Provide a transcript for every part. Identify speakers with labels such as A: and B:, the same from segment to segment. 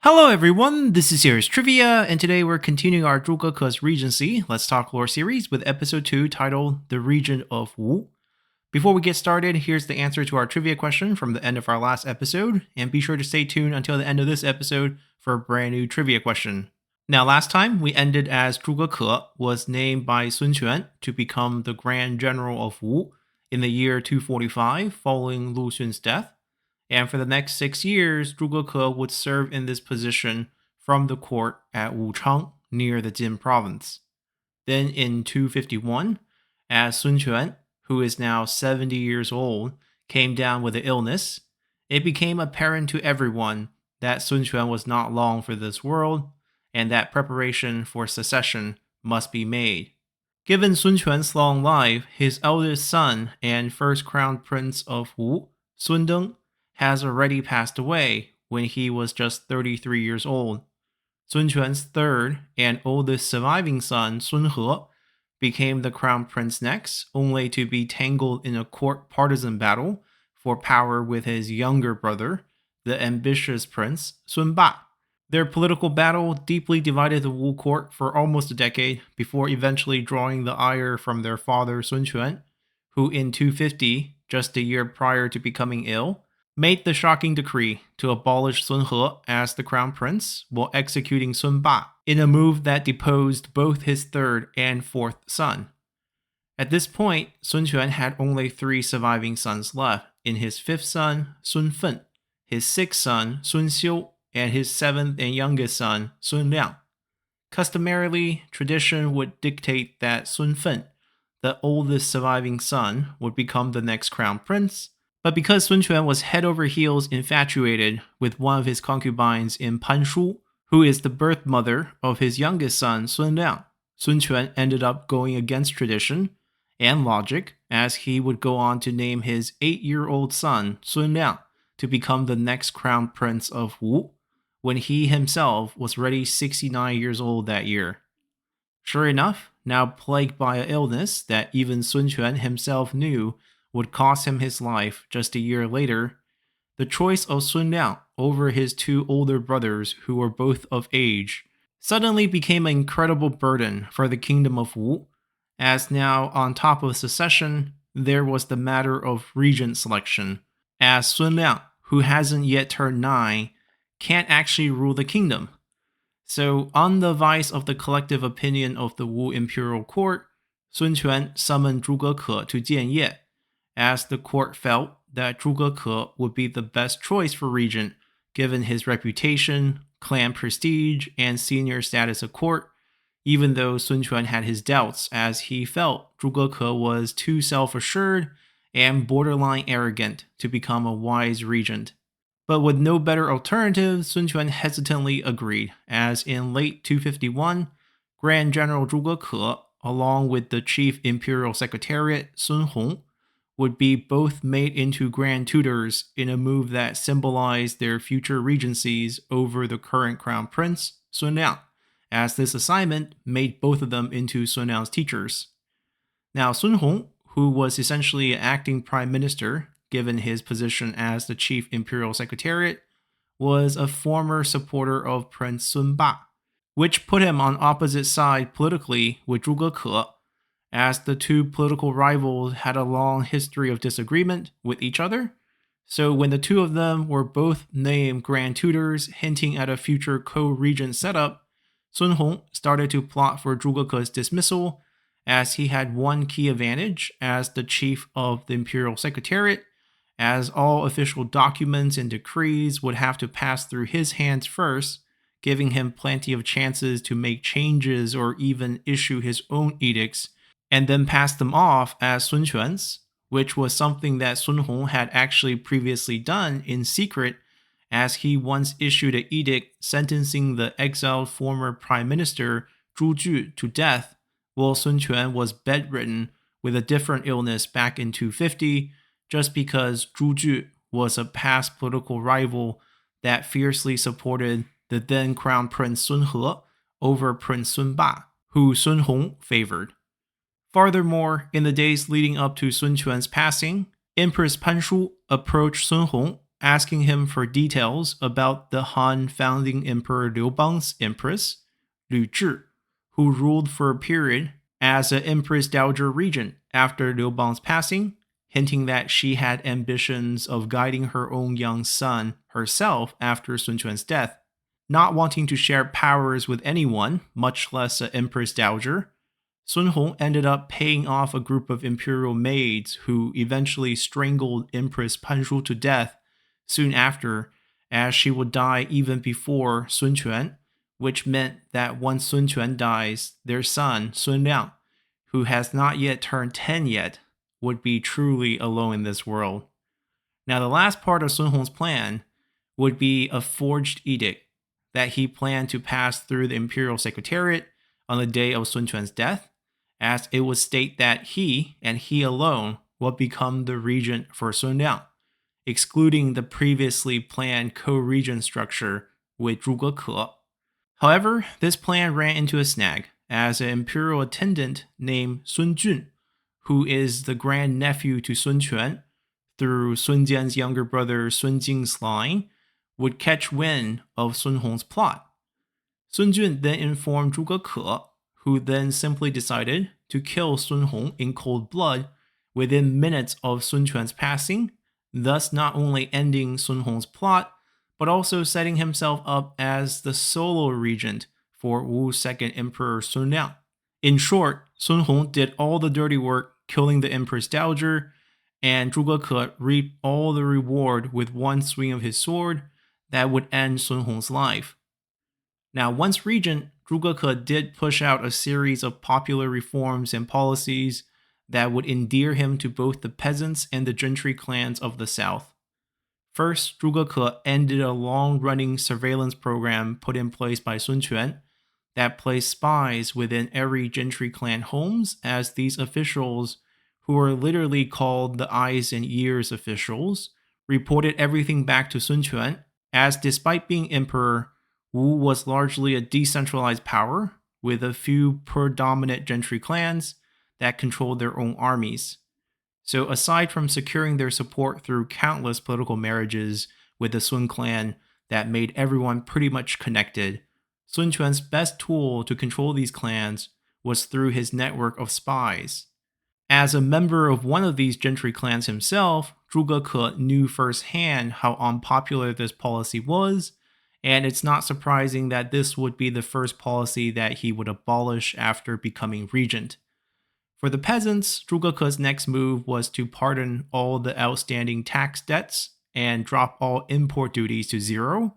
A: Hello everyone, this is Serious Trivia, and today we're continuing our Zhuge Regency Let's Talk Lore series with episode 2 titled The Regent of Wu. Before we get started, here's the answer to our trivia question from the end of our last episode, and be sure to stay tuned until the end of this episode for a brand new trivia question. Now last time, we ended as Zhuge was named by Sun Quan to become the Grand General of Wu in the year 245 following Lu Xun's death. And for the next 6 years, Zhuge would serve in this position from the court at Wuchang near the Jin province. Then in 251, as Sun Quan, who is now 70 years old, came down with an illness, it became apparent to everyone that Sun Quan was not long for this world, and that preparation for succession must be made. Given Sun Quan's long life, his eldest son and first crown prince of Wu, Sun Deng, has already passed away when he was just 33 years old. Sun Quan's third and oldest surviving son, Sun He, became the crown prince next, only to be tangled in a court partisan battle for power with his younger brother, the ambitious prince, Sun Ba. Their political battle deeply divided the Wu court for almost a decade before eventually drawing the ire from their father Sun Quan, who in 250, just a year prior to becoming ill, made the shocking decree to abolish Sun He as the crown prince while executing Sun Ba in a move that deposed both his third and fourth son. At this point, Sun Quan had only 3 surviving sons left in his fifth son, Sun Fen, his sixth son, Sun Xiu, and his seventh and youngest son, Sun Liang. Customarily, tradition would dictate that Sun Fen, the oldest surviving son, would become the next crown prince. But because Sun Quan was head over heels infatuated with one of his concubines in Pan Shu, who is the birth mother of his youngest son, Sun Liang, Sun Quan ended up going against tradition and logic, as he would go on to name his 8-year-old son, Sun Liang, to become the next crown prince of Wu, when he himself was already 69 years old that year. Sure enough, now plagued by an illness that even Sun Quan himself knew would cost him his life just a year later, the choice of Sun Liang over his 2 older brothers, who were both of age, suddenly became an incredible burden for the kingdom of Wu, as now on top of succession, there was the matter of regent selection, as Sun Liang, who hasn't yet turned 9, can't actually rule the kingdom. So, on the advice of the collective opinion of the Wu imperial court, Sun Quan summoned Zhuge to Jianye, as the court felt that Zhuge would be the best choice for regent given his reputation, clan prestige, and senior status at court, even though Sun Quan had his doubts as he felt Zhuge was too self-assured and borderline arrogant to become a wise regent. But with no better alternative, Sun Quan hesitantly agreed, as in late 251, Grand General Zhuge along with the Chief Imperial Secretariat Sun Hong, would be both made into grand tutors in a move that symbolized their future regencies over the current crown prince, Sun Liang, as this assignment made both of them into Sun Liang's teachers. Now, Sun Hong, who was essentially an acting prime minister, given his position as the chief imperial secretariat, was a former supporter of Prince Sun Ba, which put him on opposite side politically with Zhuge, as the 2 political rivals had a long history of disagreement with each other. So when the 2 of them were both named grand tutors, hinting at a future co-regent setup, Sun Hong started to plot for Zhuge's dismissal, as he had one key advantage as the chief of the imperial secretariat, as all official documents and decrees would have to pass through his hands first, giving him plenty of chances to make changes or even issue his own edicts, and then pass them off as Sun Quan's, which was something that Sun Hong had actually previously done in secret, as he once issued an edict sentencing the exiled former prime minister Zhuge to death, while Sun Quan was bedridden with a different illness back in 250, just because Zhuge was a past political rival that fiercely supported the then crown prince Sun He over Prince Sun Ba, who Sun Hong favored. Furthermore, in the days leading up to Sun Quan's passing, Empress Pan Shu approached Sun Hong asking him for details about the Han founding emperor Liu Bang's empress, Lu Zhi, who ruled for a period as an empress dowager regent after Liu Bang's passing, hinting that she had ambitions of guiding her own young son herself after Sun Quan's death. Not wanting to share powers with anyone, much less an empress dowager, Sun Hong ended up paying off a group of imperial maids who eventually strangled Empress Pan Shu to death soon after, as she would die even before Sun Quan, which meant that once Sun Quan dies, their son, Sun Liang, who has not yet turned 10 yet, would be truly alone in this world. Now, the last part of Sun Hong's plan would be a forged edict that he planned to pass through the imperial secretariat on the day of Sun Quan's death, as it would state that he, and he alone, will become the regent for Sun Liang, excluding the previously planned co-regent structure with Zhuge Ke. However, this plan ran into a snag, as an imperial attendant named Sun Jun, who is the grandnephew to Sun Quan, through Sun Jian's younger brother Sun Jing's line, would catch wind of Sun Hong's plot. Sun Jun then informed Zhuge Ke, who then simply decided to kill Sun Hong in cold blood within minutes of Sun Quan's passing, thus not only ending Sun Hong's plot, but also setting himself up as the solo regent for Wu's second emperor Sun Liang. In short, Sun Hong did all the dirty work killing the empress dowager, and Zhuge Ke reaped all the reward with one swing of his sword that would end Sun Hong's life. Now, once regent, Zhuge Ke did push out a series of popular reforms and policies that would endear him to both the peasants and the gentry clans of the south. First, Zhuge Ke ended a long-running surveillance program put in place by Sun Quan that placed spies within every gentry clan homes, as these officials, who are literally called the eyes and ears officials, reported everything back to Sun Quan, as despite being emperor, Wu was largely a decentralized power, with a few predominant gentry clans that controlled their own armies. So aside from securing their support through countless political marriages with the Sun clan that made everyone pretty much connected, Sun Quan's best tool to control these clans was through his network of spies. As a member of one of these gentry clans himself, Zhuge Ke knew firsthand how unpopular this policy was, and it's not surprising that this would be the first policy that he would abolish after becoming regent. For the peasants, Zhuge Ke's next move was to pardon all the outstanding tax debts and drop all import duties to zero.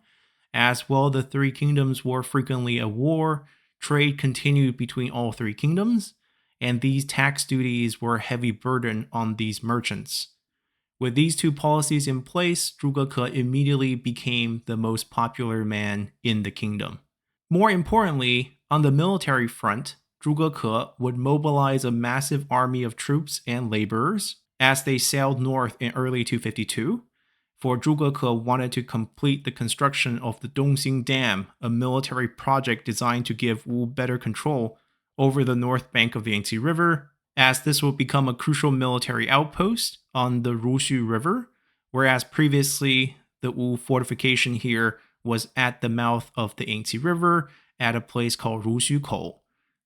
A: As well, the three kingdoms were frequently at war, trade continued between all three kingdoms, and these tax duties were a heavy burden on these merchants. With these two policies in place, Zhuge Ke immediately became the most popular man in the kingdom. More importantly, on the military front, Zhuge Ke would mobilize a massive army of troops and laborers as they sailed north in early 252, for Zhuge Ke wanted to complete the construction of the Dongxing Dam, a military project designed to give Wu better control over the north bank of the Yangtze River, as this will become a crucial military outpost on the Rushu River, whereas previously the Wu fortification here was at the mouth of the Yangtze River at a place called Rushu Kou.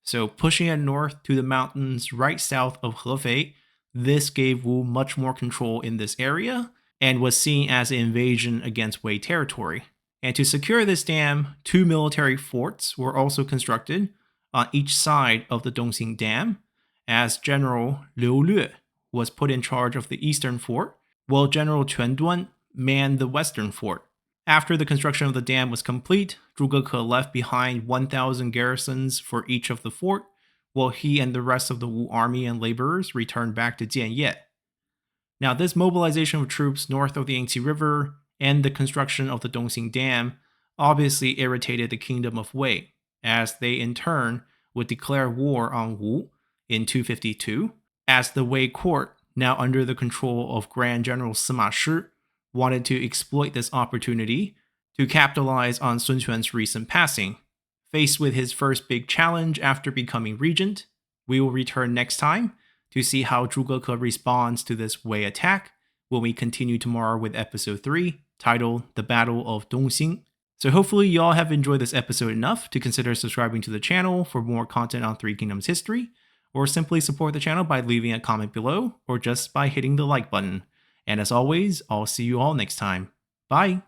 A: So pushing it north to the mountains right south of Hefei, this gave Wu much more control in this area and was seen as an invasion against Wei territory. And to secure this dam, two military forts were also constructed on each side of the Dongxing Dam, as General Liu Lue was put in charge of the eastern fort, while General Quan Duan manned the western fort. After the construction of the dam was complete, Zhuge Ke left behind 1,000 garrisons for each of the fort, while he and the rest of the Wu army and laborers returned back to Jianye. Now, this mobilization of troops north of the Yangtze River and the construction of the Dongxing Dam obviously irritated the kingdom of Wei, as they in turn would declare war on Wu in 252, as the Wei court, now under the control of Grand General Sima Shi, wanted to exploit this opportunity to capitalize on Sun Quan's recent passing. Faced with his first big challenge after becoming regent, we will return next time to see how Zhuge Ke responds to this Wei attack when we continue tomorrow with episode 3. titled The Battle of Dongxing. So hopefully you all have enjoyed this episode enough to consider subscribing to the channel for more content on Three Kingdoms history, or simply support the channel by leaving a comment below, or just by hitting the like button. And as always, I'll see you all next time. Bye!